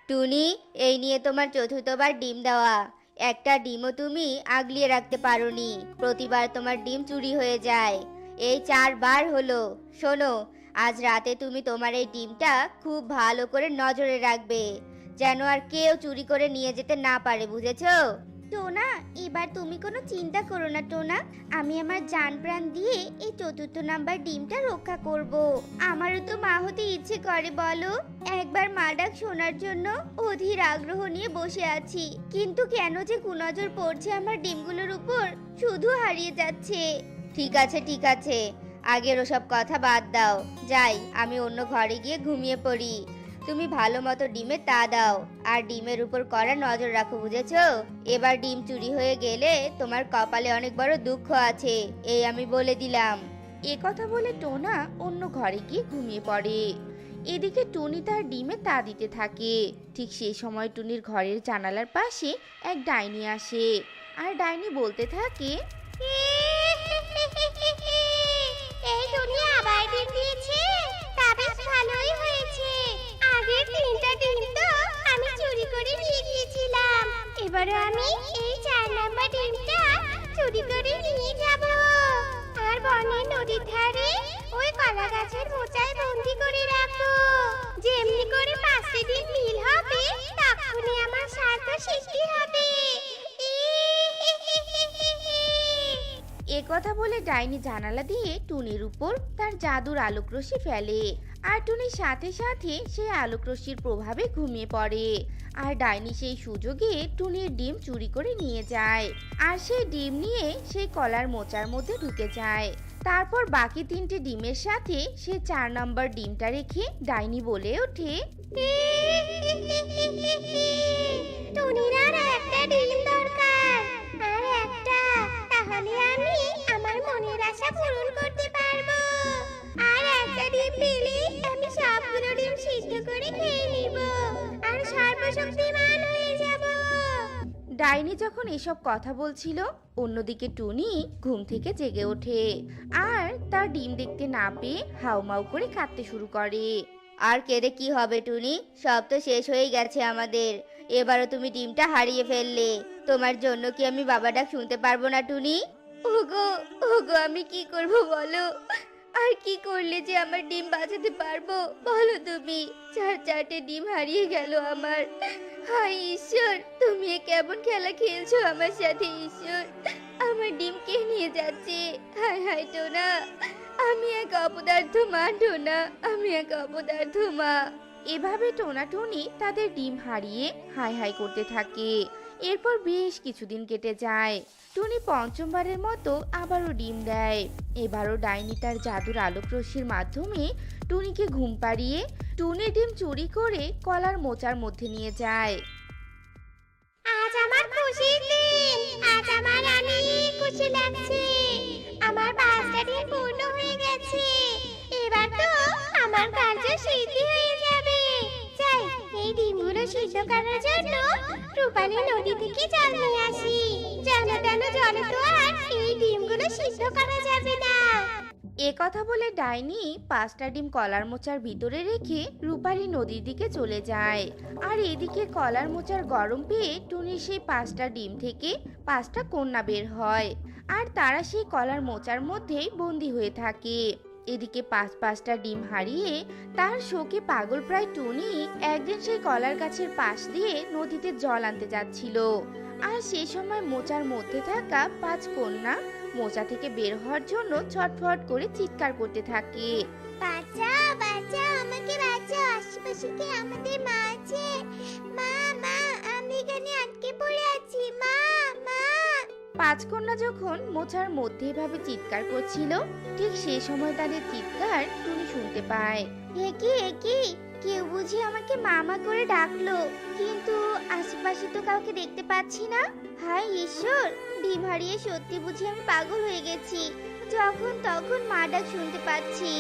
টুনি, এই নিয়ে তোমার চতুর্থবার ডিম দেওয়া। একটা ডিমও তুমি আগলিয়ে রাখতে পারোনি, প্রতিবার তোমার ডিম চুরি হয়ে যায়। এই 4বার হলো। শোনো, আজ রাতে তুমি তোমার এই ডিমটা খুব ভালো করে নজরে রাখবে, যেন আর কেউ চুরি করে নিয়ে যেতে না পারে, বুঝেছো? টোনা, এবার তুমি কোনো চিন্তা করো না টোনা। আমি আমার জান প্রাণ দিয়ে এই চতুর্থ নাম্বার ডিমটা রক্ষা করব। আমারও তো মা হতে ইচ্ছে করে বলো। একবার মা ডাক শোনার জন্য অধীর আগ্রহ নিয়ে বসে আছি, কিন্তু কেন যে কুনজর পড়ছে আমার ডিমগুলোর উপর, শুধু হারিয়ে যাচ্ছে। ঠিক আছে ঠিক আছে, আগের ওসব কথা বাদ দাও। যাই, আমি অন্য ঘরে গিয়ে ঘুমিয়ে পড়ি। তুমি ভালো মতো ডিমে তা দাও, আর ডিমের উপর কড়া নজর রাখো, বুঝেছো? এবার ডিম চুরি হয়ে গেলে তোমার কপালে অনেক বড় দুঃখ আছে, এই আমি বলে দিলাম। এ কথা বলে টোনা অন্য ঘরে গিয়ে ঘুমিয়ে পড়ে। এদিকে টুনি তার ডিমে তা দিতে থাকে। ঠিক সেই সময় টুনির ঘরের জানালার পাশে এক ডাইনি আসে, আর ডাইনি বলতে থাকে, এই দুনিয়া আবার ডিম দিয়েছে, তা বেশ ভালোই হয়েছে। আগের 3টা ডিম তো আমি চুরি করে নিয়ে গিয়েছিলাম, এবারে আমি এই 4 নাম্বার ডিমটা চুরি করে নিয়ে যাব, আর বনের নদীর ধারে ওই কলা গাছের মোচায় বন্দি করে রাখবো। যেমনি করে 5টি ডিম মিল হবে, তখনই আমার স্বার্থ সিদ্ধি হবে। এ কথা বলে ডাইনি জানালা দিয়ে টুনির উপর তার জাদুর আলোক রশ্মি ফেলে, আর টুনির সাথে সাথে সেই আলোক রশ্মির প্রভাবে ঘুমিয়ে পড়ে। আর ডাইনি সেই সুযোগে টুনির ডিম চুরি করে নিয়ে যায়, আর সেই ডিম নিয়ে সেই কলার মোচার মধ্যে ঢুকে যায়। তারপর বাকি 3টি ডিমের সাথে সে 4 নম্বর ডিমটা রেখে ডাইনি বলে ওঠে, টুনির আর একটা ডিম দরকার, আর একটা, তাহলে আমি আমার মনের আশা পূরণ করতে পারবো। আর একটা ডিম পেলে আমি সবগুলো ডিম সিদ্ধ করে খেয়ে নিব, আর সর্বশক্তিমান হয়ে যাব। ডাইনি যখন এসব কথা বলছিল, অন্যদিকে টুনি ঘুম থেকে জেগে ওঠে, আর তার ডিম দেখতে না পেয়ে হাউমাউ করে কাঁদতে শুরু করে। আর কেঁদে কি হবে টুনি, সব তো শেষ হয়ে গেছে আমাদের। এবারও তুমি ডিমটা হারিয়ে ফেললে, তোমার জন্য কি আমি বাবা ডাক শুনতে পারবো না টুনি? ওগো, ওগো, আমি কি করব বলো? আর কি করলে যে আমার ডিম বাঁচাতে পারবো বলো তুমি? 4টে ডিম হারিয়ে গেল আমার। হায় ঈশ্বর, তুমি এ কেমন খেলা খেলছো আমার সাথে ঈশ্বর? আমার ডিম কে নিয়ে যাচ্ছে? হায় হায় টোনা, আমি এক অপদার্থ মা টোনা, আমি এক অপদার্থ মা। এভাবে টোনা টুনি তাদের ডিম হারিয়ে হাই হাই করতে থাকে। এরপর বেশ কিছুদিন কেটে যায়। টুনি পঞ্চমবারের মতো আবারও ডিম দেয়। এবারও ডাইনি তার জাদুর আলোক রশ্মির মাধ্যমে টুনিকে ঘুম পাড়িয়ে টুনি ডিম চুরি করে কলার মোচার মধ্যে নিয়ে যায়। আজ আমার খুশির দিন, আজ আমার অনেক খুশি লাগছে। আমার 5টা ডিম পূর্ণ হয়ে গেছে, এবার তো আমার কার্য সিদ্ধি হয়ে যাবে। যাই, এই ডিমগুলো সিদ্ধ করার জন্য রূপালী নদী থেকে জল নিয়ে আসি। জানো জলে তো আর এই ডিমগুলো সিদ্ধ করা যাবে না। এ কথা বলে ডাইনি 5টা ডিম কলার মোচার ভিতরে রেখে রূপালী নদীর দিকে চলে যায়। আর এদিকে কলার মোচার গরম পেয়ে টুনির সেই 5টা ডিম থেকে 5টা কন্যা বের হয়, আর তারা সেই কলার মোচার মধ্যেই বন্দি হয়ে থাকে। এদিকে 5টা ডিম হারিয়ে তার শোকে পাগল প্রায় টুনি একদিন সেই কলার গাছের পাশ দিয়ে নদীতে জল আনতে যাচ্ছিল। আর সেই সময় মোচার মধ্যে থাকা 5 কন্যা মোচা থেকে বের হওয়ার জন্য ছটফট করে চিৎকার করতে থাকে। বাঁচাও বাঁচাও, আমাকে বাঁচাও, আশেপাশে কি আমাদের মা আছে? মা মা, আমি এখানে আটকে পড়ে আছি, মা মা। 5 কন্যা যখন মোচার মধ্যে এভাবে চিৎকার করছিল, ঠিক সেই সময় তাদের চিৎকার টুনি শুনতে পায়। একি, কেউ বুঝি আমাকে মামা করে ডাকলো, কিন্তু আশেপাশে তো কাউকে দেখতে পাচ্ছি না। হায় ঈশ্বর, ডিম হারিয়ে সত্যি বুঝি আমি পাগল হয়ে গেছি, যখন তখন মা ডাক শুনতে পাচ্ছি।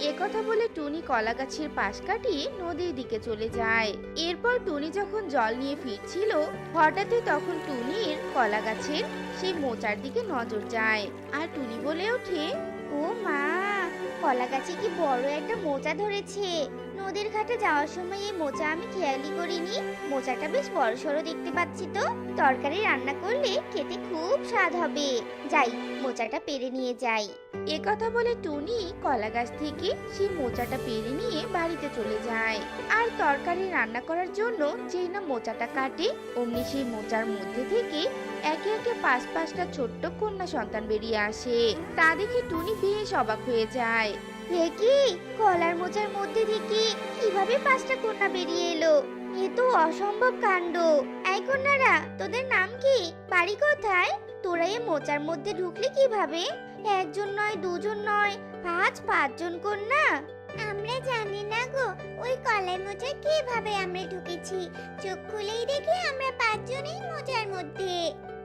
এ কথা বলে টুনি কলা গাছের পাশ কাটিয়ে নদীর দিকে চলে যায়। এরপর টুনি যখন জল নিয়ে ফিরছিল, হঠাৎই তখন টুনির কলা গাছের সেই মোচার দিকে নজর যায়, আর টুনি বলে ওঠে, ও মা, কলা গাছে কি বড় একটা মোচা ধরেছে, নদীর ঘাটে যাওয়ার সময় এই মোচা আমি খেয়ালই করিনি। মোচাটা বেশ বড়সড় দেখতে পাচ্ছি তো। তরকারি রান্না করলে খেতে খুব স্বাদ হবে। যাই, মোচাটা পেরে নিয়ে যাই। এ কথা বলে টুনি কলা গাছ থেকে সেই মোচাটা পেরে নিয়ে বাড়িতে চলে যায়। আর তরকারি রান্না করার জন্য যেই না মোচাটা কাটে, অমনি সেই মোচার মধ্যে থেকে একে একে পাঁচটা ছোট্ট কন্যা সন্তান বেরিয়ে আসে। তা দেখে টুনি বেশ অবাক হয়ে যায়। এ কি, কলার মোচার মধ্যে থেকে কিভাবে 5টা কন্যা বেরিয়ে এলো? এ তো অসম্ভব কাণ্ড। এই কন্যারা, তোদের নাম কি? বাড়ি কোথায়? তোরা এই মোচার মধ্যে ঢুকলি কিভাবে? একজন নয়, দুজন নয়, পাঁচজন কন্যা। আমরা জানি না গো, ওই কলাই মোচায় কিভাবে আমরা ঢুকেছি। চোখ খুলেই দেখি আমরা 5 জনই মোচার মধ্যে।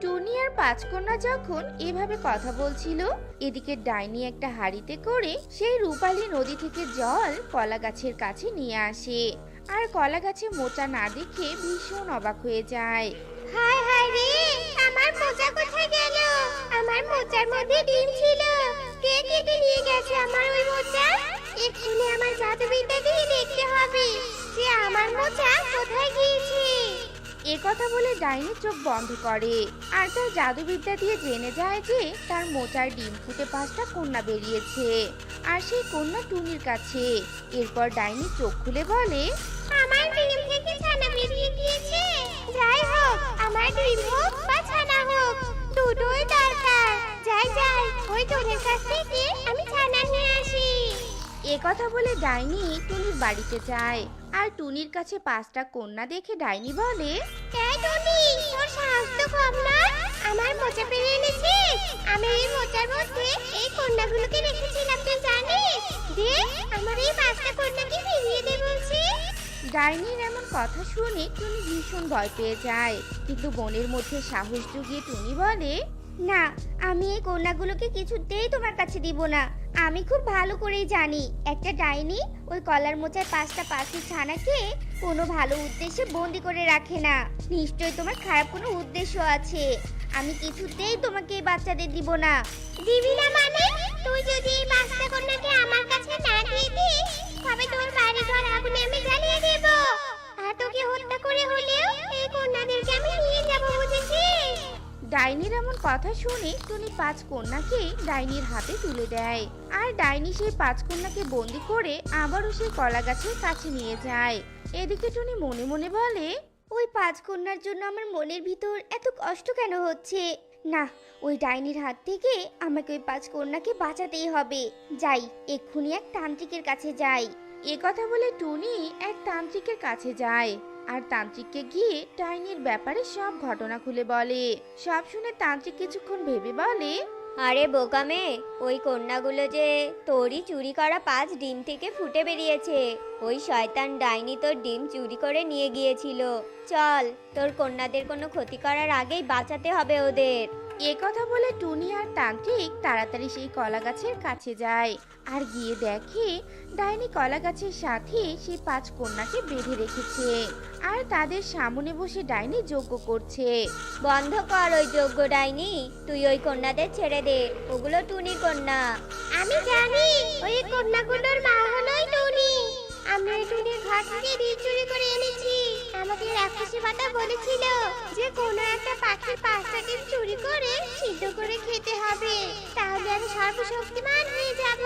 টুনি আর 5 কন্যা যখন এভাবে কথা বলছিল, এদিকে ডাইনি একটা হাঁড়িতে করে সেই রূপালী নদী থেকে জল কলা গাছের কাছে নিয়ে আসে। আর কলা গাছে মোচা না দেখে ভীষণ অবাক হয়ে যায়। হায় হায় রে, আমার মোচা কোথায় গেল? আমার মোচার মধ্যে ডিম ছিল। কে কেটে নিয়ে গেছে আমার ওই মোচা? এক্ষুনি আমার জাদুবিদ্যা দিয়ে দেখতে হবে যে আমার মোচা কোথায় গিয়েছে। এ কথা বলে ডাইনি চোখ বন্ধ করে আর তার জাদুবিদ্যা দিয়ে জেনে যায় যে তার মোচার ডিম ফুটে 5টা কন্যা বেরিয়েছে, আর সেই কন্যা টুনির কাছে। এরপর ডাইনি চোখ খুলে বলে, আমার ডিম থেকে ছানা বেরিয়ে গিয়েছে। যাই হোক, আমার ডিম হোক বা ছানা হোক, দুটোই দরকার। যাই যাই, ওই তোদের কাছ থেকে আমি ছানা নিয়ে আসি। এ কথা বলে ডাইনি টুনির বাড়িতে যায়। আর টুনির কাছে 5টা কন্যা দেখে ডাইনি বলে, এই টুনি, তোর সাহস তো কম নয়। আমার মোচা পেরে এনেছিস। আমি এই মোচার মধ্যে এই কন্যাগুলোকে রেখেছিলাম, তুই জানিস? দে, আমার এই 5টা কন্যাকে ফিরিয়ে দে বলছি। ডাইনির এমন কথা শুনে টুনি ভীষণ ভয় পেয়ে যায়। কিন্তু বনের মধ্যে সাহস জুগিয়ে টুনি বলে, না, আমি এই কন্যাগুলোকে কিছুতেই তোমার কাছে দিব না। আমি খুব ভালো করেই জানি একটা ডাইনি ওই কলার মোচার 5টা পাখির ছানাকে কোনো ভালো উদ্দেশ্যে বন্দি করে রাখে না। নিশ্চয়ই তোমার খারাপ কোনো উদ্দেশ্য আছে। আমি কিছুতেই তোমাকে এই বাচ্চাদের দিব না। দিবি না মানে? তুই যদি এই 5টা কন্যাকে আমার কাছে না দিয়ে দিস, তবে তোর বাড়ি ঘর আগুনে আমি জ্বালিয়ে দেব। আর তোকে হত্যা করে হলেও এই কন্যাদেরকে আমি নিয়ে যাব, বুঝেছিস? ডাইনির এমন কথা শুনে টুনি 5 কন্যাকে ডাইনির হাতে তুলে দেয়। আর ডাইনি সেই 5 কন্যাকে বন্দি করে আবারও সেই কলা গাছের কাছে নিয়ে যায়। এদিকে টুনি মনে মনে বলে, ওই 5 কন্যার জন্য আমার মনের ভিতর এত কষ্ট কেন হচ্ছে? না, ওই ডাইনির হাত থেকে আমাকে ওই 5 কন্যাকে বাঁচাতেই হবে। যাই, এক্ষুনি এক তান্ত্রিকের কাছে যাই। এ কথা বলে টুনি এক তান্ত্রিকের কাছে যায়। আর তান্ত্রিককে গিয়ে ডাইনির ব্যাপারে সব ঘটনা খুলে বলে। সব শুনে তান্ত্রিক কিছুক্ষণ ভেবে বলে, আরে বোকা মেয়ে, ওই কন্যাগুলো যে তোরই চুরি করা 5 ডিম থেকে ফুটে বেরিয়েছে। ওই শয়তান ডাইনি তোর ডিম চুরি করে নিয়ে গিয়েছিল। চল, তোর কন্যাদের কোনো ক্ষতি করার আগেই বাঁচাতে হবে ওদের। এ কথা বলে টুনি আর তান্ত্রিক তাড়াতাড়ি সেই কলা গাছের কাছে যায়। আর গিয়ে দেখে ডাইনি কলা গাছের সাথে সেই 5 কন্যাকে বেঁধে রেখেছে। আর তাদের সামনে বসে ডাইনি যজ্ঞ করছে। বন্ধ কর ওই যজ্ঞ ডাইনি, তুই ওই কন্যাদের ছেড়ে দে। ওগুলো টুনির কন্যা। আমি জানি ওই কন্যাগুলোর মা হলোই টুনি। আমরা এই টুনির ঘর থেকে ডিম চুরি করে এনেছি। আমাকে রাক্ষসী মাতা বলেছিল যে কোনো একটা পাখির 5টা ডিম চুরি করে সিদ্ধ করে খেতে হবে, তাহলে আমি সর্বশক্তিমান হয়ে যাব।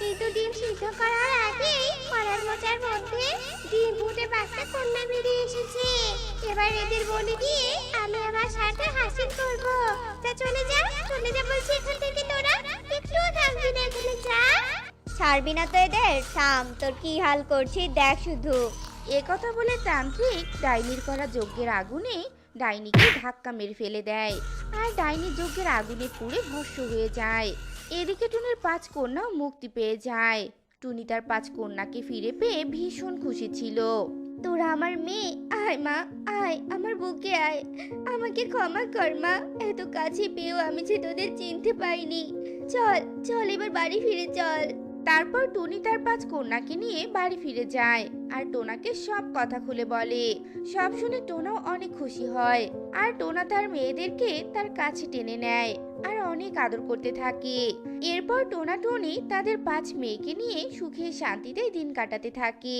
কিন্তু ডিম সিদ্ধ করার আগেই কলার মোচার মধ্যে ডিম ফুটে 5টা কন্যা বেরিয়ে এসেছে। এবার এদের বলে দিয়ে আমি আমার সাথে হাসিল করব। তা চলে যা বলছি এখান থেকে। তোরা একটুও থাকবি না এখানে, যা। ছাড়বি না তো এদের? থাম, তোর কি হাল করছি দেখ শুধু। এ কথা বলে তান্ত্রিক ডাইনির করা যজ্ঞের আগুনে ডাইনিকে ধাক্কা মেরে ফেলে দেয়। আর ডাইনি যজ্ঞের আগুনে পুড়ে ভস্ম হয়ে যায়। এদিকে টুনির 5 কন্যাও মুক্তি পেয়ে যায়। টুনি তার 5 কন্যাকে ফিরে পেয়ে ভীষণ খুশি ছিল। তোরা আমার মেয়ে, আয় মা, আয় আমার বুকে আয়। আমাকে ক্ষমা কর মা, এত কাছে পেয়েও আমি যে তোদের চিনতে পাইনি। চল চল, এবার বাড়ি ফিরে চল। তারপর টুনি তার 5 কন্যাকে নিয়ে বাড়ি ফিরে যায় আর টোনাকে সব কথা খুলে বলে। সব শুনে টোনাও অনেক খুশি হয়। আর টোনা তার মেয়েদেরকে তার কাছে টেনে নেয় আর অনেক আদর করতে থাকে। এরপর টোনা টুনি তাদের 5 মেয়েকে নিয়ে সুখে শান্তিতে দিন কাটাতে থাকে।